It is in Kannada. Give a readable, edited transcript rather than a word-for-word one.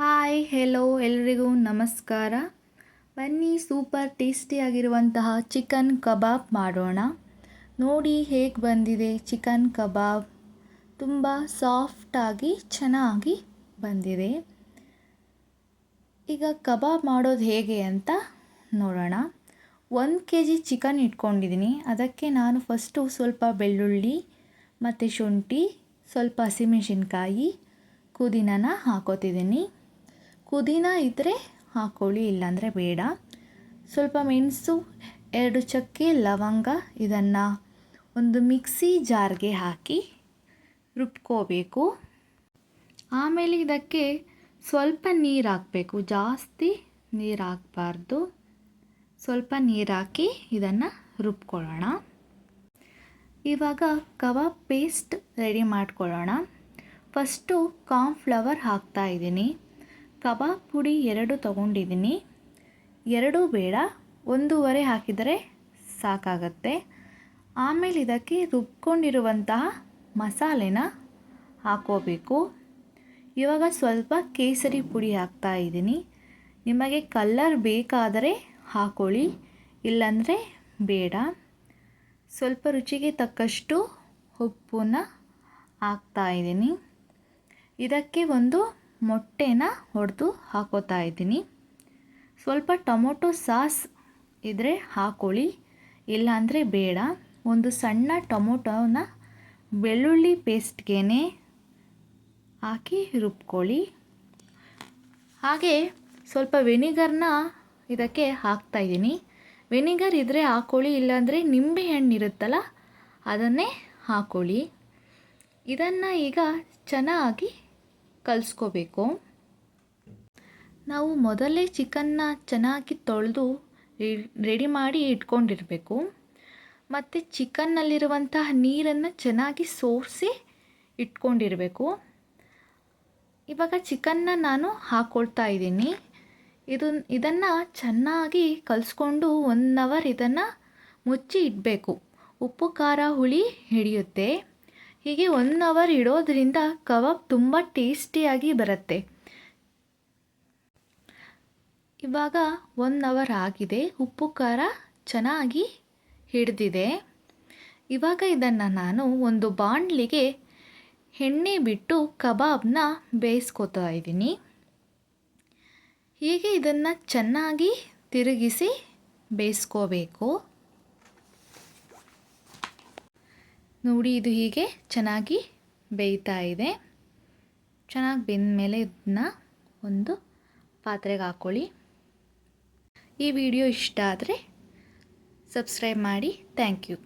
ಹಾಯ್ ಹೆಲೋ ಎಲ್ರಿಗೂ ನಮಸ್ಕಾರ. ಬನ್ನಿ ಸೂಪರ್ ಟೇಸ್ಟಿಯಾಗಿರುವಂತಹ ಚಿಕನ್ ಕಬಾಬ್ ಮಾಡೋಣ. ನೋಡಿ ಹೇಗೆ ಬಂದಿದೆ ಚಿಕನ್ ಕಬಾಬ್. ತುಂಬ ಸಾಫ್ಟಾಗಿ ಚೆನ್ನಾಗಿ ಬಂದಿದೆ. ಈಗ ಕಬಾಬ್ ಮಾಡೋದು ಹೇಗೆ ಅಂತ ನೋಡೋಣ. 1 kg ಚಿಕನ್ ಇಟ್ಕೊಂಡಿದ್ದೀನಿ. ಅದಕ್ಕೆ ನಾನು ಫಸ್ಟು ಸ್ವಲ್ಪ ಬೆಳ್ಳುಳ್ಳಿ ಮತ್ತು ಶುಂಠಿ, ಸ್ವಲ್ಪ ಹಸಿಮೆಣಸಿನ್ಕಾಯಿ, ಪುದೀನಾನ ಹಾಕೋತಿದ್ದೀನಿ. ಪುದೀನ ಇದ್ದರೆ ಹಾಕ್ಕೊಳ್ಳಿ, ಇಲ್ಲಾಂದರೆ ಬೇಡ. ಸ್ವಲ್ಪ ಮೆಣಸು, 2 ಚಕ್ಕೆ, ಲವಂಗ ಇದನ್ನು ಒಂದು ಮಿಕ್ಸಿ ಜಾರ್ಗೆ ಹಾಕಿ ರುಬ್ಕೋಬೇಕು. ಆಮೇಲೆ ಇದಕ್ಕೆ ಸ್ವಲ್ಪ ನೀರು ಹಾಕಬೇಕು, ಜಾಸ್ತಿ ನೀರು ಹಾಕಬಾರ್ದು. ಸ್ವಲ್ಪ ನೀರು ಹಾಕಿ ಇದನ್ನು ರುಬ್ಕೊಳ್ಳೋಣ. ಇವಾಗ ಕಬಾಬ್ ಪೇಸ್ಟ್ ರೆಡಿ ಮಾಡ್ಕೊಳ್ಳೋಣ. ಫಸ್ಟು ಕಾರ್ನ್ಫ್ಲವರ್ ಹಾಕ್ತಾಯಿದ್ದೀನಿ. ಕಬಾಬ್ ಪುಡಿ 2 ತೊಗೊಂಡಿದ್ದೀನಿ. 2 ಬೇಡ, 1.5 ಹಾಕಿದರೆ ಸಾಕಾಗತ್ತೆ. ಆಮೇಲೆ ಇದಕ್ಕೆ ರುಬ್ಕೊಂಡಿರುವಂತಹ ಮಸಾಲೆನ ಹಾಕೋಬೇಕು. ಇವಾಗ ಸ್ವಲ್ಪ ಕೇಸರಿ ಪುಡಿ ಹಾಕ್ತಾಯಿದ್ದೀನಿ. ನಿಮಗೆ ಕಲರ್ ಬೇಕಾದರೆ ಹಾಕೊಳ್ಳಿ, ಇಲ್ಲಾಂದರೆ ಬೇಡ. ಸ್ವಲ್ಪ ರುಚಿಗೆ ತಕ್ಕಷ್ಟು ಉಪ್ಪನ್ನ ಹಾಕ್ತಾಯಿದ್ದೀನಿ. ಇದಕ್ಕೆ ಒಂದು ಮೊಟ್ಟೆನ ಒಡೆದು ಹಾಕೋತಾ ಇದ್ದೀನಿ. ಸ್ವಲ್ಪ ಟೊಮೊಟೊ ಸಾಸ್ ಇದ್ದರೆ ಹಾಕೊಳ್ಳಿ, ಇಲ್ಲಾಂದರೆ ಬೇಡ. ಒಂದು ಸಣ್ಣ ಟೊಮೊಟೊನ ಬೆಳ್ಳುಳ್ಳಿ ಪೇಸ್ಟ್ಗೆ ಹಾಕಿ ರುಬ್ಕೊಳ್ಳಿ. ಹಾಗೆ ಸ್ವಲ್ಪ ವೆನಿಗರ್ನ ಇದಕ್ಕೆ ಹಾಕ್ತಾಯಿದ್ದೀನಿ. ವೆನಿಗರ್ ಇದ್ದರೆ ಹಾಕ್ಕೊಳ್ಳಿ, ಇಲ್ಲಾಂದರೆ ನಿಂಬೆಹಣ್ಣು ಇರುತ್ತಲ್ಲ ಅದನ್ನೇ ಹಾಕ್ಕೊಳ್ಳಿ. ಇದನ್ನು ಈಗ ಚೆನ್ನಾಗಿ ಕಲಿಸ್ಕೋಬೇಕು. ನಾವು ಮೊದಲೇ ಚಿಕನ್ನ ಚೆನ್ನಾಗಿ ತೊಳೆದು ರೆಡಿ ಮಾಡಿ ಇಟ್ಕೊಂಡಿರಬೇಕು. ಮತ್ತು ಚಿಕನ್ನಲ್ಲಿರುವಂತಹ ನೀರನ್ನು ಚೆನ್ನಾಗಿ ಸೋರಿಸಿ ಇಟ್ಕೊಂಡಿರಬೇಕು. ಇವಾಗ ಚಿಕನ್ನ ನಾನು ಹಾಕ್ಕೊಳ್ತಾ ಇದ್ದೀನಿ. ಇದನ್ನು ಚೆನ್ನಾಗಿ ಕಲಿಸ್ಕೊಂಡು 1 ಅವರ್ ಇದನ್ನು ಮುಚ್ಚಿ ಇಡಬೇಕು. ಉಪ್ಪು ಖಾರ ಹುಳಿ ಹಿಡಿಯುತ್ತೆ. ಹೀಗೆ 1 ಅವರ್ ಇಡೋದ್ರಿಂದ ಕಬಾಬ್ ತುಂಬ ಟೇಸ್ಟಿಯಾಗಿ ಬರುತ್ತೆ. ಇವಾಗ 1 ಅವರ್ ಆಗಿದೆ. ಉಪ್ಪು ಖಾರ ಚೆನ್ನಾಗಿ ಹಿಡಿದಿದೆ. ಇವಾಗ ಇದನ್ನು ನಾನು ಒಂದು ಬಾಣಲಿಗೆ ಎಣ್ಣೆ ಬಿಟ್ಟು ಕಬಾಬ್ನ ಬೇಯಿಸ್ಕೊತಾ ಇದ್ದೀನಿ. ಹೀಗೆ ಇದನ್ನು ಚೆನ್ನಾಗಿ ತಿರುಗಿಸಿ ಬೇಯಿಸ್ಕೋಬೇಕು. ನೋಡಿ, ಇದು ಹೀಗೆ ಚೆನ್ನಾಗಿ ಬೇಯ್ತಾ ಇದೆ. ಚೆನ್ನಾಗಿ ಬೆಂದ ಮೇಲೆ ಇದನ್ನ ಒಂದು ಪಾತ್ರೆಗೆ ಹಾಕ್ಕೊಳ್ಳಿ. ಈ ವಿಡಿಯೋ ಇಷ್ಟ ಆದರೆ ಸಬ್ಸ್ಕ್ರೈಬ್ ಮಾಡಿ. Thank you.